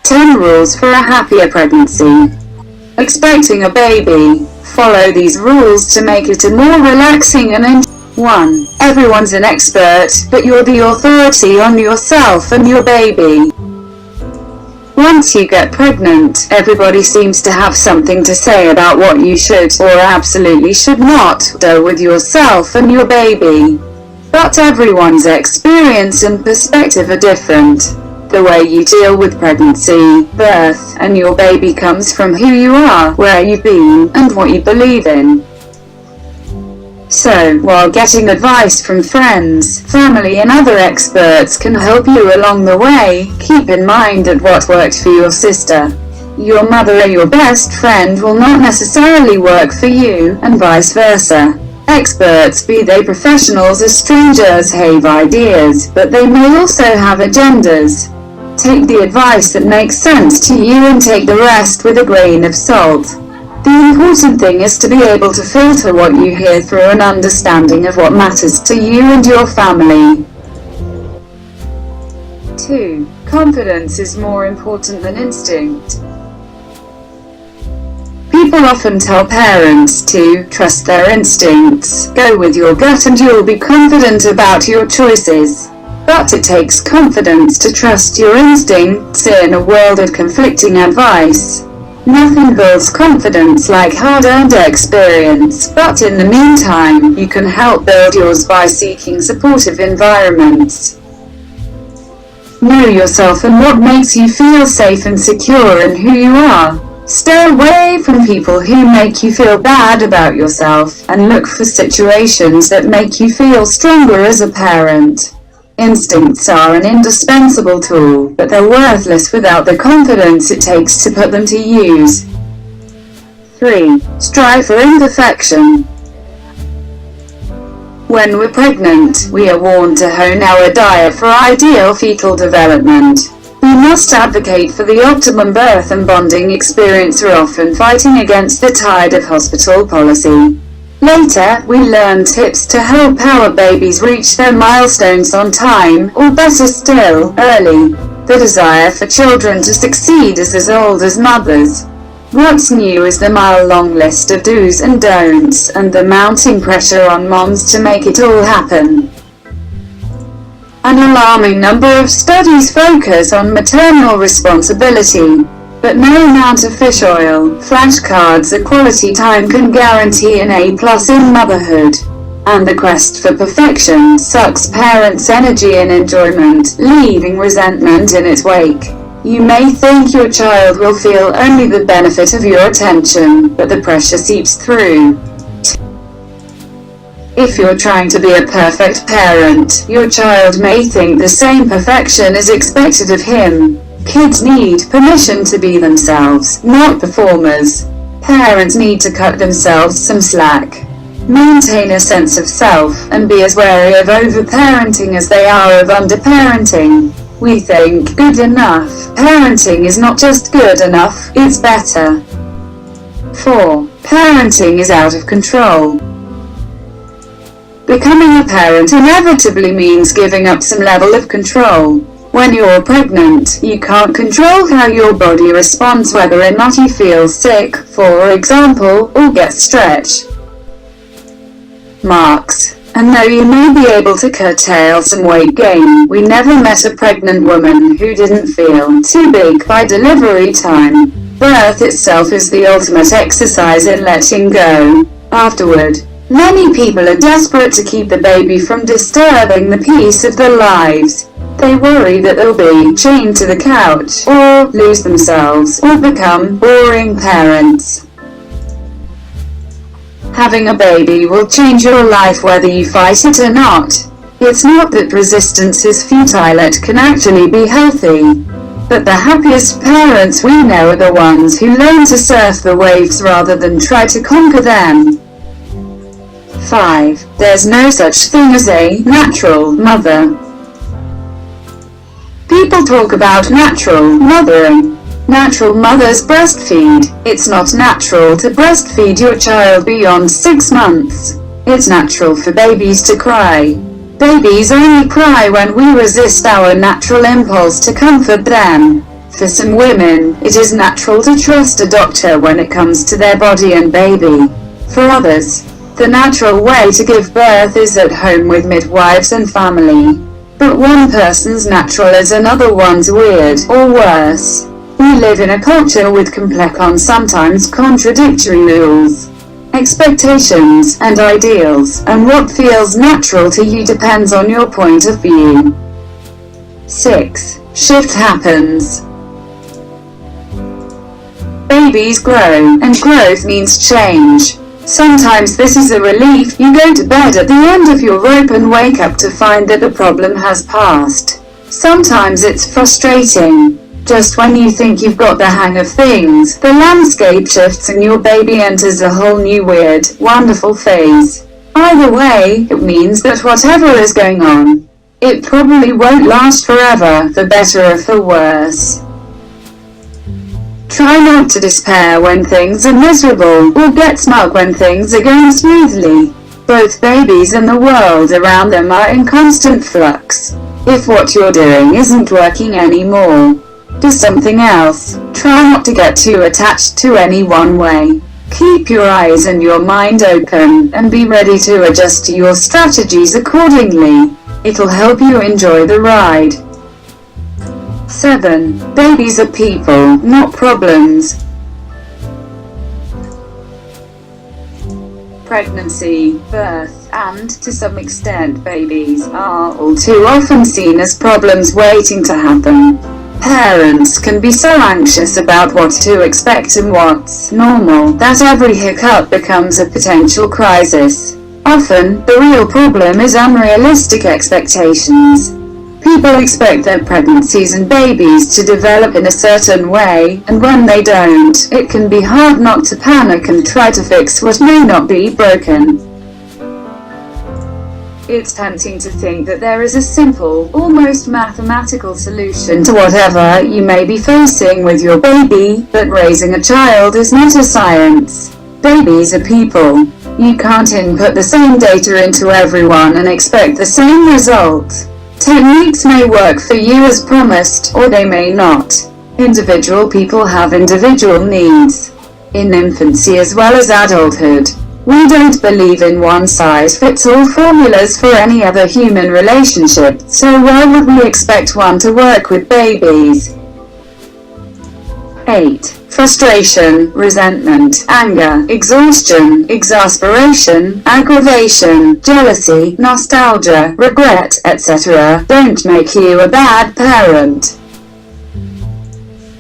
10 rules for a happier pregnancy. Expecting a baby. Follow these rules to make it a more relaxing and 1. Everyone's an expert, but you're the authority on yourself and your baby. Once you get pregnant, everybody seems to have something to say about what you should or absolutely should not do with yourself and your baby. But everyone's experience and perspective are different. The way you deal with pregnancy, birth, and your baby comes from who you are, where you've been, and what you believe in. So, while getting advice from friends, family and other experts can help you along the way, keep in mind that what worked for your sister, your mother or your best friend will not necessarily work for you, and vice versa. Experts, be they professionals or strangers, have ideas, but they may also have agendas. Take the advice that makes sense to you and take the rest with a grain of salt. The important thing is to be able to filter what you hear through an understanding of what matters to you and your family. 2. Confidence is more important than instinct. People often tell parents to trust their instincts, go with your gut and you'll be confident about your choices. But it takes confidence to trust your instincts in a world of conflicting advice. Nothing builds confidence like hard-earned experience, but in the meantime, you can help build yours by seeking supportive environments. Know yourself and what makes you feel safe and secure in who you are. Stay away from people who make you feel bad about yourself, and look for situations that make you feel stronger as a parent. Instincts are an indispensable tool, but they're worthless without the confidence it takes to put them to use. 3. Strive for imperfection. When we're pregnant, we are warned to hone our diet for ideal fetal development. We must advocate for the optimum birth and bonding experience, are often fighting against the tide of hospital policy. Later, we learn tips to help our babies reach their milestones on time, or better still, early. The desire for children to succeed is as old as mothers. What's new is the mile-long list of do's and don'ts, and the mounting pressure on moms to make it all happen. An alarming number of studies focus on maternal responsibility. But no amount of fish oil, flashcards or quality time can guarantee an A+ in motherhood. And the quest for perfection sucks parents' energy and enjoyment, leaving resentment in its wake. You may think your child will feel only the benefit of your attention, but the pressure seeps through. If you're trying to be a perfect parent, your child may think the same perfection is expected of him. Kids need permission to be themselves, not performers. Parents need to cut themselves some slack. Maintain a sense of self, and be as wary of over-parenting as they are of under-parenting. We think good enough parenting is not just good enough, it's better. 4. Parenting is out of control. Becoming a parent inevitably means giving up some level of control. When you're pregnant, you can't control how your body responds, whether or not you feel sick, for example, or get stretch marks. And though you may be able to curtail some weight gain, we never met a pregnant woman who didn't feel too big by delivery time. Birth itself is the ultimate exercise in letting go. Afterward, many people are desperate to keep the baby from disturbing the peace of their lives. They worry that they'll be chained to the couch, or lose themselves, or become boring parents. Having a baby will change your life whether you fight it or not. It's not that resistance is futile, it can actually be healthy. But the happiest parents we know are the ones who learn to surf the waves rather than try to conquer them. 5. There's no such thing as a natural mother. People talk about natural mothering. Natural mothers breastfeed. It's not natural to breastfeed your child beyond 6 months. It's natural for babies to cry. Babies only cry when we resist our natural impulse to comfort them. For some women, it is natural to trust a doctor when it comes to their body and baby. For others, the natural way to give birth is at home with midwives and family. But one person's natural is another one's weird, or worse. We live in a culture with complex and sometimes contradictory rules, expectations, and ideals, and what feels natural to you depends on your point of view. 6. Shift happens. Babies grow, and growth means change. Sometimes this is a relief. You go to bed at the end of your rope and wake up to find that the problem has passed. Sometimes it's frustrating. Just when you think you've got the hang of things, the landscape shifts and your baby enters a whole new weird, wonderful phase. Either way, it means that whatever is going on, it probably won't last forever, for better or for worse. Try not to despair when things are miserable, or get smug when things are going smoothly. Both babies and the world around them are in constant flux. If what you're doing isn't working anymore, do something else. Try not to get too attached to any one way. Keep your eyes and your mind open, and be ready to adjust your strategies accordingly. It'll help you enjoy the ride. 7. Babies are people, not problems. Pregnancy, birth, and, to some extent, babies are all too often seen as problems waiting to happen. Parents can be so anxious about what to expect and what's normal that every hiccup becomes a potential crisis. Often, the real problem is unrealistic expectations. People expect their pregnancies and babies to develop in a certain way, and when they don't, it can be hard not to panic and try to fix what may not be broken. It's tempting to think that there is a simple, almost mathematical solution to whatever you may be facing with your baby, but raising a child is not a science. Babies are people. You can't input the same data into everyone and expect the same result. Techniques may work for you as promised, or they may not. Individual people have individual needs. In infancy as well as adulthood, we don't believe in one-size-fits-all formulas for any other human relationship, so why would we expect one to work with babies? 8. Frustration, resentment, anger, exhaustion, exasperation, aggravation, jealousy, nostalgia, regret, etc. don't make you a bad parent.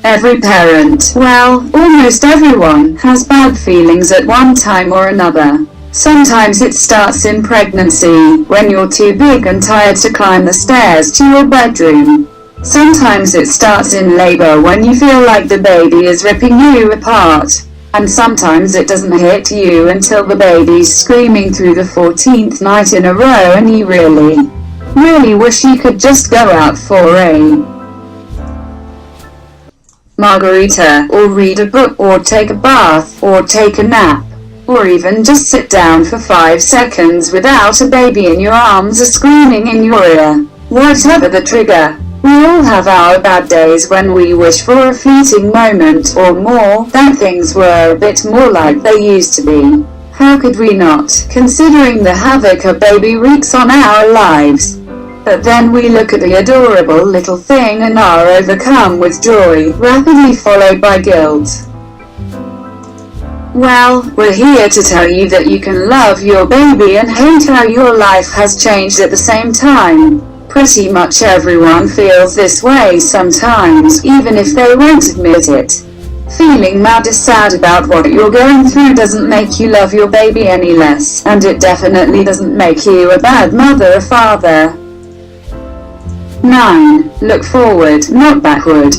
Every parent, well, almost everyone, has bad feelings at one time or another. Sometimes it starts in pregnancy, when you're too big and tired to climb the stairs to your bedroom. Sometimes it starts in labor when you feel like the baby is ripping you apart. And sometimes it doesn't hit you until the baby's screaming through the 14th night in a row and you really wish you could just go out for a margarita, or read a book, or take a bath, or take a nap, or even just sit down for 5 seconds without a baby in your arms or screaming in your ear. Whatever the trigger, we all have our bad days when we wish for a fleeting moment or more that things were a bit more like they used to be. How could we not, considering the havoc a baby wreaks on our lives? But then we look at the adorable little thing and are overcome with joy, rapidly followed by guilt. Well, we're here to tell you that you can love your baby and hate how your life has changed at the same time. Pretty much everyone feels this way sometimes, even if they won't admit it. Feeling mad or sad about what you're going through doesn't make you love your baby any less, and it definitely doesn't make you a bad mother or father. 9. Look forward, not backward.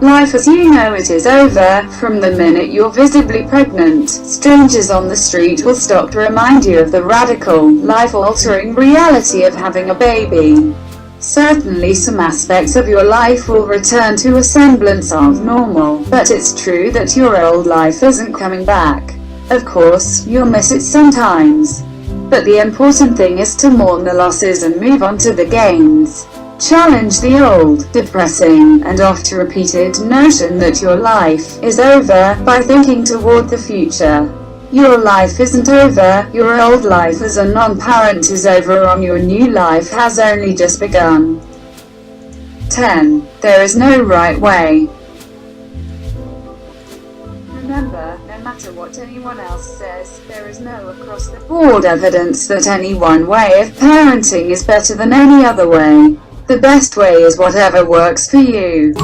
Life as you know it is over. From the minute you're visibly pregnant, strangers on the street will stop to remind you of the radical, life-altering reality of having a baby. Certainly some aspects of your life will return to a semblance of normal, but it's true that your old life isn't coming back. Of course, you'll miss it sometimes. But the important thing is to mourn the losses and move on to the gains. Challenge the old, depressing, and oft-repeated notion that your life is over by thinking toward the future. Your life isn't over, your old life as a non-parent is over, and your new life has only just begun. 10. There is no right way. Remember, no matter what anyone else says, there is no across-the-board evidence that any one way of parenting is better than any other way. The best way is whatever works for you.